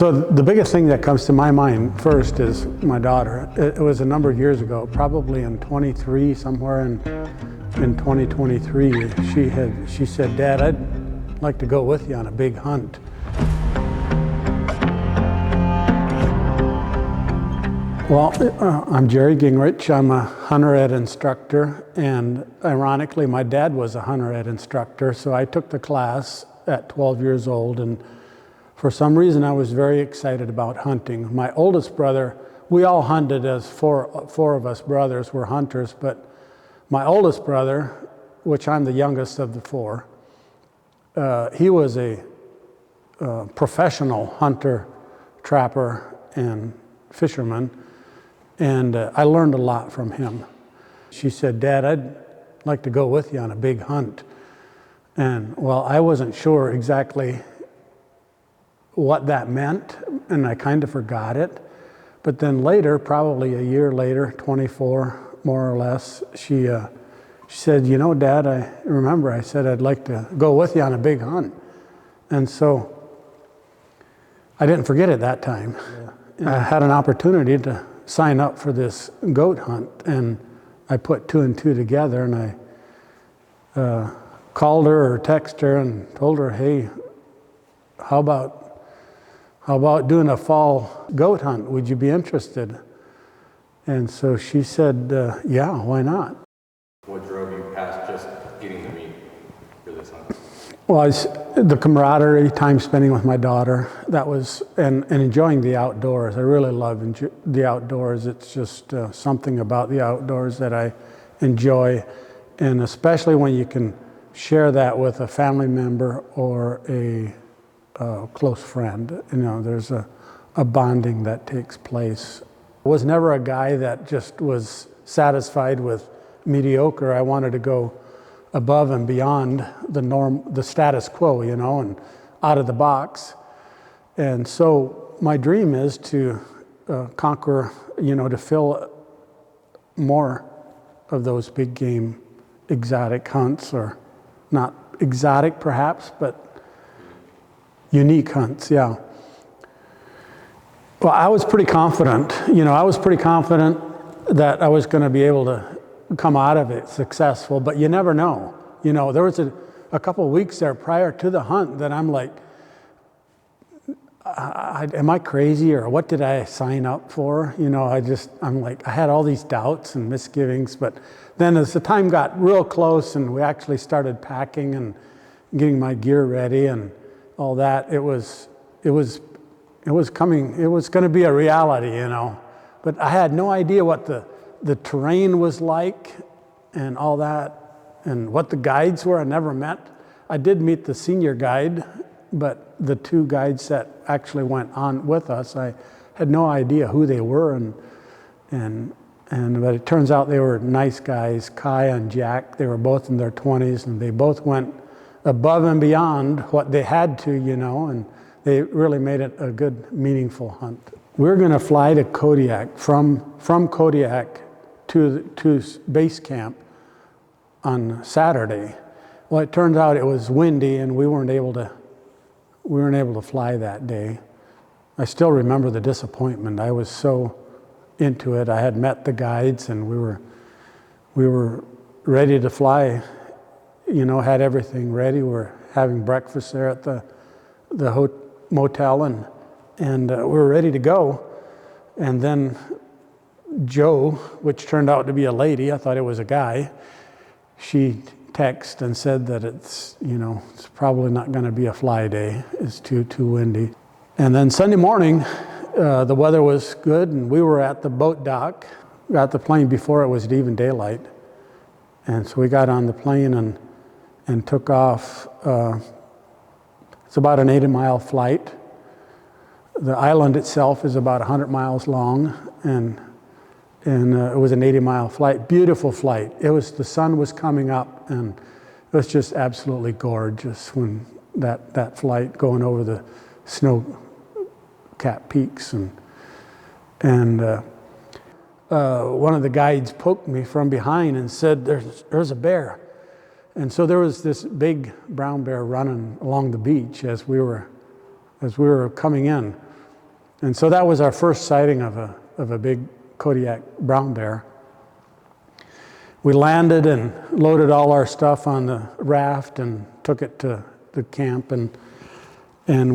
So the biggest thing that comes to my mind first is my daughter. It was a number of years ago, probably in 23, somewhere in 2023. She said, "Dad, I'd like to go with you on a big hunt." Well, I'm Jerry Gingrich. I'm a hunter ed instructor, and ironically, my dad was a hunter ed instructor, so I took the class at 12 years old, and for some reason I was very excited about hunting. My oldest brother, we all hunted as four of us brothers were hunters, but my oldest brother, which I'm the youngest of the four, he was a professional hunter, trapper, and fisherman. And I learned a lot from him. She said, "Dad, I'd like to go with you on a big hunt." And well, I wasn't sure exactly what that meant, and I kind of forgot it. But then later, probably a year later, 24 more or less, she said, "You know, Dad, I remember I said I'd like to go with you on a big hunt." And so I didn't forget it that time. I had an opportunity to sign up for this goat hunt, and I put two and two together, and I called her or texted her and told her, "Hey, how about doing a fall goat hunt? Would you be interested?" And so she said, "Yeah, why not?" What drove you past just getting the meat for this hunt? Well, the camaraderie, time spending with my daughter, that was, and enjoying the outdoors. I really love the outdoors. It's just something about the outdoors that I enjoy, and especially when you can share that with a family member or a close friend. You know, there's a bonding that takes place. I was never a guy that just was satisfied with mediocre. I wanted to go above and beyond the norm, the status quo, you know, and out of the box. And so my dream is to conquer, you know, to fill more of those big game exotic hunts, or not exotic perhaps, but unique hunts, yeah. Well, I was pretty confident, you know, that I was going to be able to come out of it successful, but you never know. You know, there was a couple of weeks there prior to the hunt that I'm like, am I crazy, or what did I sign up for? You know, I'm like, I had all these doubts and misgivings, but then as the time got real close and we actually started packing and getting my gear ready and all that, it was coming, it was going to be a reality, you know. But I had no idea what the terrain was like and all that, and what the guides were. I never met. I did meet the senior guide, but the two guides that actually went on with us, I had no idea who they were, but it turns out they were nice guys, Kai and Jack. They were both in their 20s, and they both went above and beyond what they had to, you know, and they really made it a good, meaningful hunt. We're going to fly to Kodiak, from Kodiak to base camp on Saturday. Well, it turns out it was windy, and we weren't able to fly that day. I still remember the disappointment. I was so into it. I had met the guides, and we were ready to fly. You know, had everything ready. We're having breakfast there at the motel, and we were ready to go. And then Joe, which turned out to be a lady, I thought it was a guy, she texted and said that it's probably not going to be a fly day. It's too windy. And then Sunday morning, the weather was good, and we were at the boat dock. Got the plane before it was even daylight. And so we got on the plane and took off. It's about an 80-mile flight. The island itself is about 100 miles long, and it was an 80-mile flight. Beautiful flight. The sun was coming up, and it was just absolutely gorgeous when that flight going over the snow-capped peaks, and one of the guides poked me from behind and said, "There's a bear." And so there was this big brown bear running along the beach as we were coming in. And so that was our first sighting of a big Kodiak brown bear. We landed and loaded all our stuff on the raft and took it to the camp, and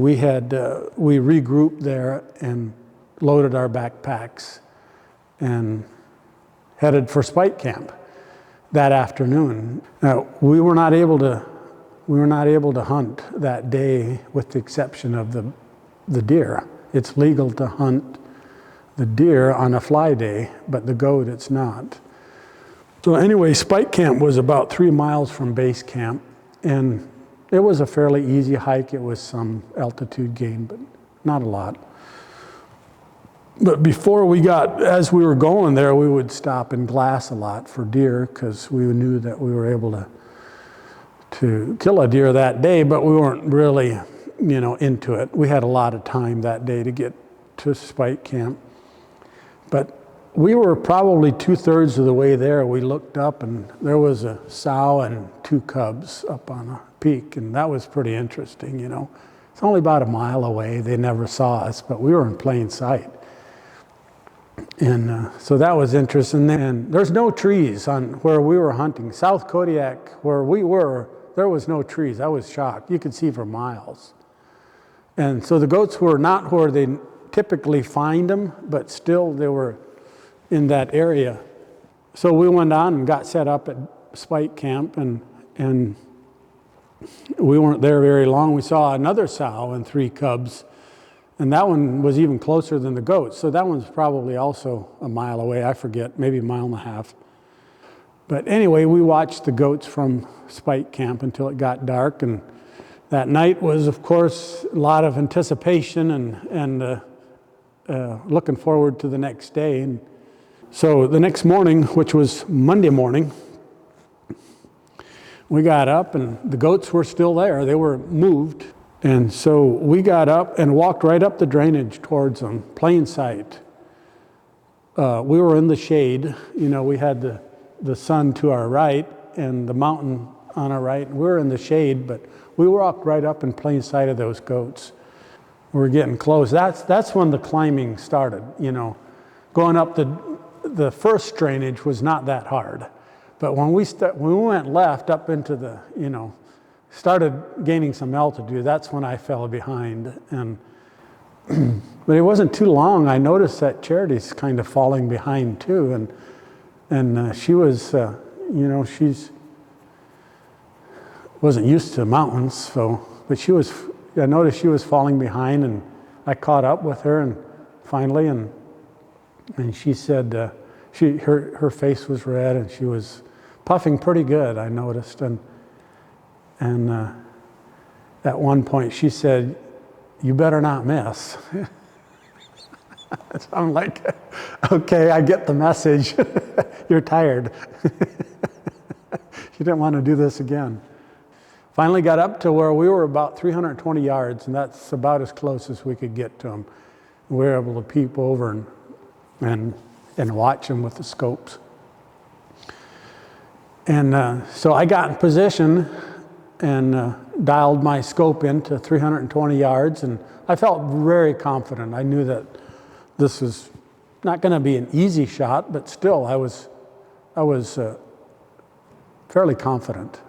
we regrouped there and loaded our backpacks and headed for Spike Camp that afternoon. Now, we were not able to hunt that day, with the exception of the deer. It's legal to hunt the deer on a fly day, but the goat it's not. So anyway, Spike Camp was about 3 miles from base camp, and it was a fairly easy hike. It was some altitude gain, but not a lot. But as we were going there, we would stop and glass a lot for deer, because we knew that we were able to kill a deer that day, but we weren't really, into it. We had a lot of time that day to get to Spike Camp. But we were probably 2/3 of the way there. We looked up, and there was a sow and 2 cubs up on a peak, and that was pretty interesting, It's only about a mile away. They never saw us, but we were in plain sight. And so that was interesting. And there's no trees on where we were hunting. South Kodiak, where we were, there was no trees. I was shocked. You could see for miles. And so the goats were not where they typically find them, but still they were in that area. So we went on and got set up at Spike Camp, and we weren't there very long. We saw another sow and 3 cubs, and that one was even closer than the goats. So that one's probably also a mile away. I forget, maybe a mile and a half. But anyway, we watched the goats from Spike Camp until it got dark, and that night was, of course, a lot of anticipation and looking forward to the next day. And so the next morning, which was Monday morning, we got up, and the goats were still there. They were moved. And so we got up and walked right up the drainage towards them, plain sight. We were in the shade. We had the sun to our right and the mountain on our right. We were in the shade, but we walked right up in plain sight of those goats. We were getting close. That's when the climbing started. Going up the first drainage was not that hard, but when we went left up into the started gaining some altitude, that's when I fell behind. And but it wasn't too long. I noticed that Charity's kind of falling behind too, and she was she's wasn't used to mountains, but I noticed she was falling behind, and I caught up with her, and finally, and she said her face was red, and she was puffing pretty good, I noticed, and at one point she said, "You better not miss." So I'm like, okay, I get the message. You're tired. She didn't want to do this again. Finally got up to where we were about 320 yards, and that's about as close as we could get to them. We were able to peep over and watch them with the scopes. And so I got in position and dialed my scope into 320 yards, and I felt very confident. I knew that this was not going to be an easy shot, but still I was fairly confident.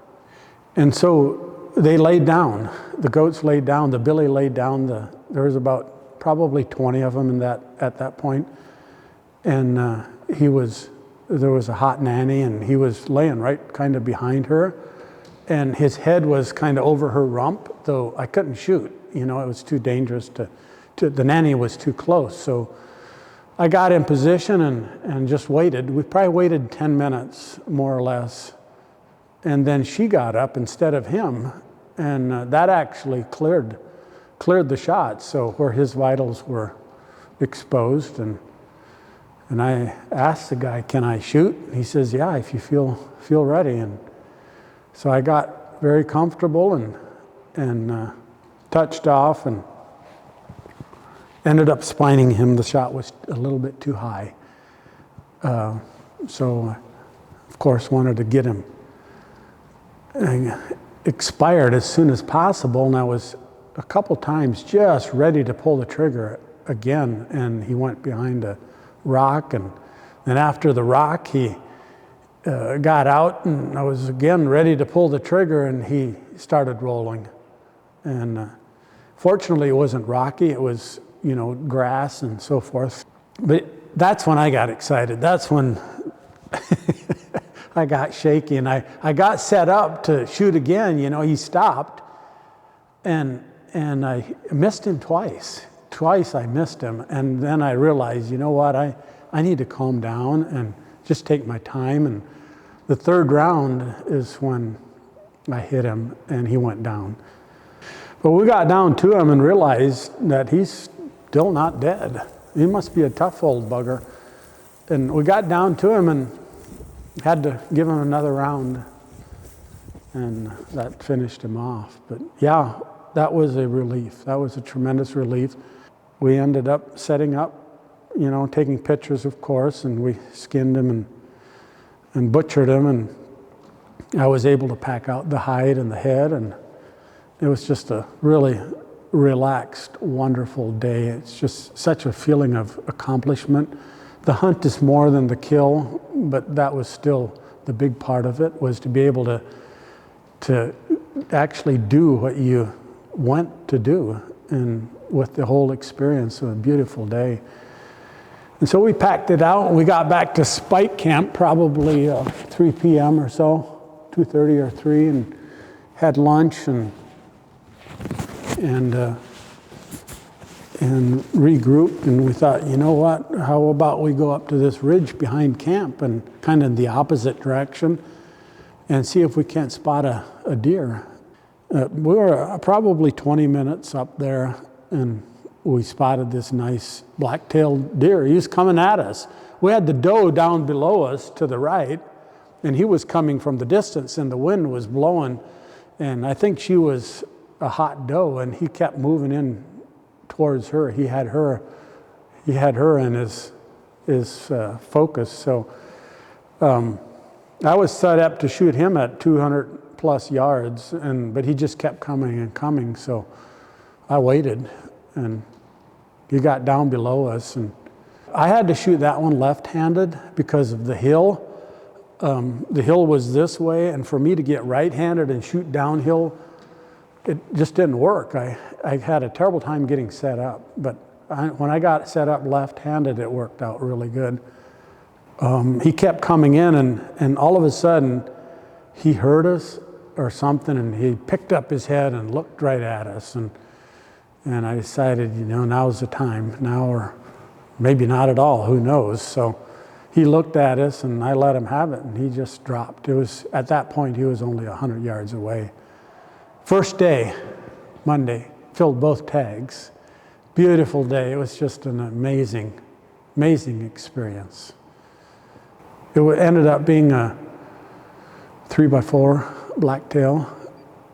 And so they laid down. The goats laid down. The billy laid down. There was about probably 20 of them at that point. And there was a hot nanny, and he was laying right kind of behind her. And his head was kind of over her rump, though I couldn't shoot. It was too dangerous the nanny was too close. So I got in position and just waited. We probably waited 10 minutes, more or less. And then she got up instead of him, and that actually cleared the shot, so where his vitals were exposed. And I asked the guy, "Can I shoot?" He says, "Yeah, if you feel ready." And so I got very comfortable and touched off and ended up spining him. The shot was a little bit too high, so of course wanted to get him expired as soon as possible, and I was a couple times just ready to pull the trigger again, and he went behind a rock, and then after the rock, he got out, and I was again ready to pull the trigger, and he started rolling. And fortunately, it wasn't rocky. It was, grass and so forth. But that's when I got excited. That's when I got shaky, and I got set up to shoot again. He stopped, and I missed him twice. Twice I missed him, and then I realized, you know what, I need to calm down and just take my time. And the third round is when I hit him, and he went down. But we got down to him and realized that he's still not dead. He must be a tough old bugger. And we got down to him and had to give him another round, and that finished him off. But yeah, that was a relief. That was a tremendous relief. We ended up setting up, taking pictures, of course, and we skinned him and butchered him, and I was able to pack out the hide and the head, and it was just a really relaxed, wonderful day. It's just such a feeling of accomplishment. The hunt is more than the kill, but that was still the big part of it, was to be able to actually do what you went to do, and with the whole experience of a beautiful day. And so we packed it out, and we got back to Spike Camp probably 3 p.m. or so, 2:30 or 3, and had lunch and regrouped, and we thought, you know what, how about we go up to this ridge behind camp and kind of in the opposite direction and see if we can't spot a deer. We were probably 20 minutes up there, and we spotted this nice black-tailed deer. He was coming at us. We had the doe down below us to the right, and he was coming from the distance, and the wind was blowing, and I think she was a hot doe, and he kept moving in towards her. He had her in his focus. So I was set up to shoot him at 200 plus yards, but he just kept coming and coming. So I waited, and he got down below us, and I had to shoot that one left-handed because of the hill. The hill was this way, and for me to get right-handed and shoot downhill, it just didn't work. I had a terrible time getting set up, but when I got set up left-handed, it worked out really good. He kept coming in, and all of a sudden, he heard us or something, and he picked up his head and looked right at us, and I decided, now's the time, now or maybe not at all, who knows. So he looked at us, and I let him have it, and he just dropped. At that point, he was only 100 yards away. First day, Monday, filled both tags. Beautiful day. It was just an amazing, amazing experience. It ended up being a 3x4 blacktail,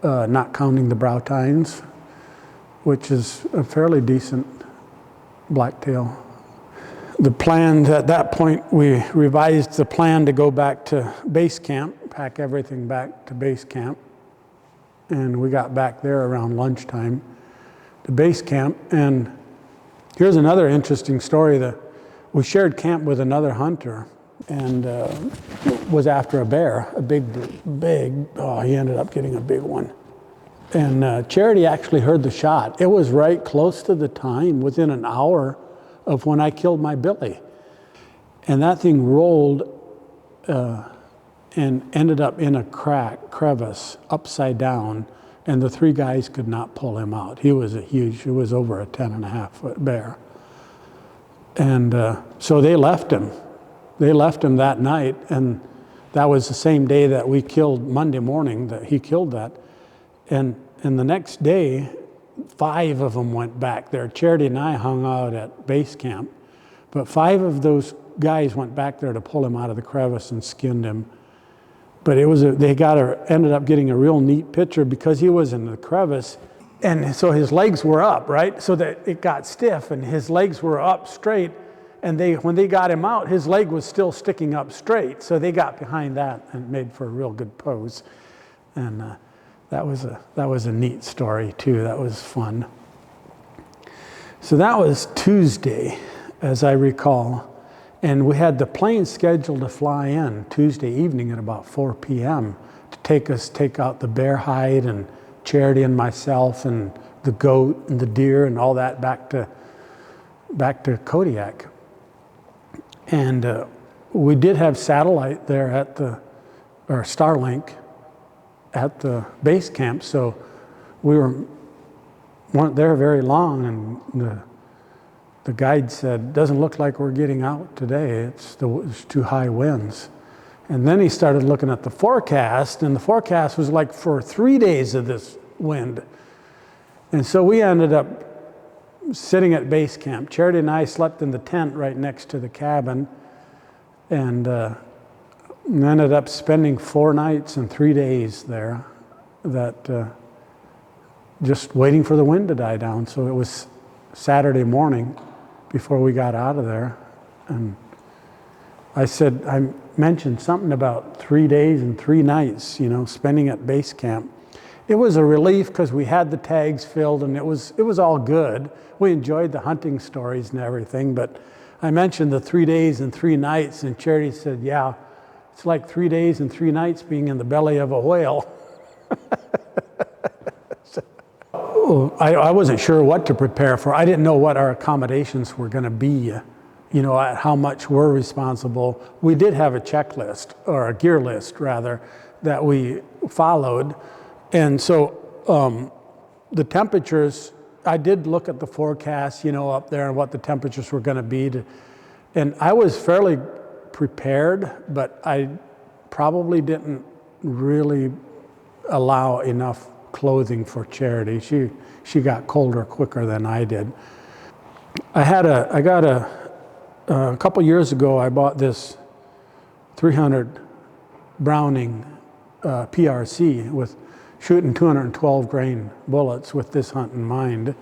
not counting the brow tines, which is a fairly decent blacktail. The plan, at that point, we revised the plan to go back to base camp, pack everything back to base camp. And we got back there around lunchtime to base camp. And here's another interesting story. We shared camp with another hunter, and was after a bear, a big, he ended up getting a big one. And Charity actually heard the shot. It was right close to the time, within an hour of when I killed my Billy. And that thing rolled and ended up in a crevice, upside down, and the 3 guys could not pull him out. He was it was over a 10.5-foot bear. And so they left him. They left him that night, and that was the same day that we killed, Monday morning, that he killed that. And the next day, 5 of them went back there. Charity and I hung out at base camp, but 5 of those guys went back there to pull him out of the crevice and skinned him. But they ended up getting a real neat picture because he was in the crevice, and so his legs were up, right? So that it got stiff, and his legs were up straight, and when they got him out, his leg was still sticking up straight. So they got behind that and made for a real good pose. And that was a neat story too. That was fun. So that was Tuesday, as I recall. And we had the plane scheduled to fly in Tuesday evening at about 4 p.m. to take out the bear hide and Charity and myself and the goat and the deer and all that back to Kodiak. And we did have satellite there or Starlink at the base camp, so we weren't there very long, and the guide said, "Doesn't look like we're getting out today. It's too high winds." And then he started looking at the forecast, and the forecast was like for 3 days of this wind. And so we ended up sitting at base camp. Charity and I slept in the tent right next to the cabin, and ended up spending 4 nights and 3 days there, just waiting for the wind to die down. So it was Saturday morning before we got out of there. And I mentioned something about 3 days and 3 nights, spending at base camp. It was a relief because we had the tags filled, and it was all good. We enjoyed the hunting stories and everything, but I mentioned the 3 days and 3 nights, and Charity said, "Yeah, it's like 3 days and 3 nights being in the belly of a whale." I wasn't sure what to prepare for. I didn't know what our accommodations were going to be, at how much we're responsible. We did have a checklist, or a gear list rather, that we followed. And so the temperatures, I did look at the forecast, up there and what the temperatures were going to be. And I was fairly prepared, but I probably didn't really allow enough clothing for Charity. She got colder quicker than I did. I got a couple years ago, I bought this 300 Browning PRC with shooting 212 grain bullets with this hunt in mind.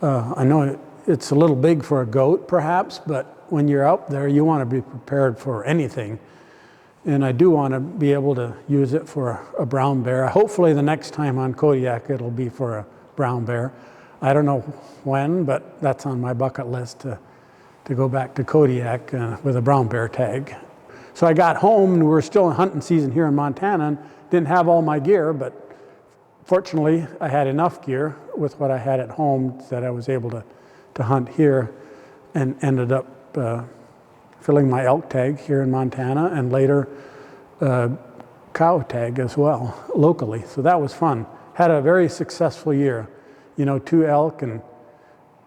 I know it's a little big for a goat perhaps, but when you're out there, you want to be prepared for anything. And I do want to be able to use it for a brown bear. Hopefully the next time on Kodiak, it'll be for a brown bear. I don't know when, but that's on my bucket list to go back to Kodiak with a brown bear tag. So I got home, and we were still in hunting season here in Montana, and didn't have all my gear, but fortunately I had enough gear with what I had at home that I was able to hunt here, and ended up filling my elk tag here in Montana, and later cow tag as well, locally. So that was fun. Had a very successful year. 2 elk,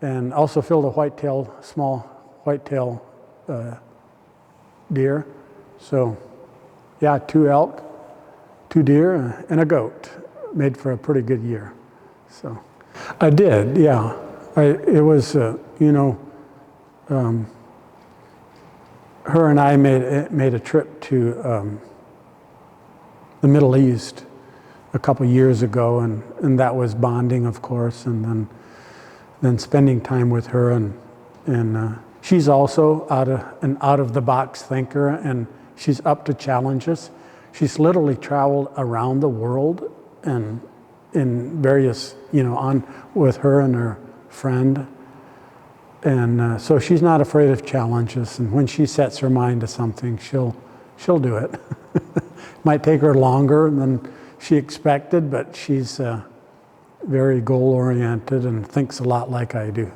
and also filled a small whitetail deer. So yeah, 2 elk, 2 deer, and a goat. Made for a pretty good year. So I did, yeah. It was, her and I made a trip to the Middle East a couple years ago, and that was bonding, of course, and then spending time with her, and she's also an out of the box thinker, and she's up to challenges. She's literally traveled around the world, and in various, with her and her friend. And so she's not afraid of challenges, and when she sets her mind to something, she'll do it. Might take her longer than she expected, but she's very goal-oriented and thinks a lot like I do.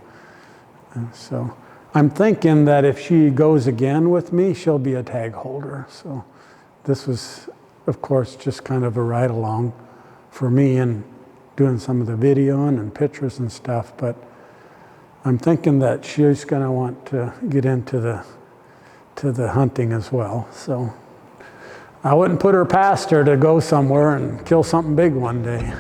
And so I'm thinking that if she goes again with me, she'll be a tag holder. So this was, of course, just kind of a ride-along for me, and doing some of the videoing and pictures and stuff, but I'm thinking that she's going to want to get into the hunting as well. So I wouldn't put her past her to go somewhere and kill something big one day.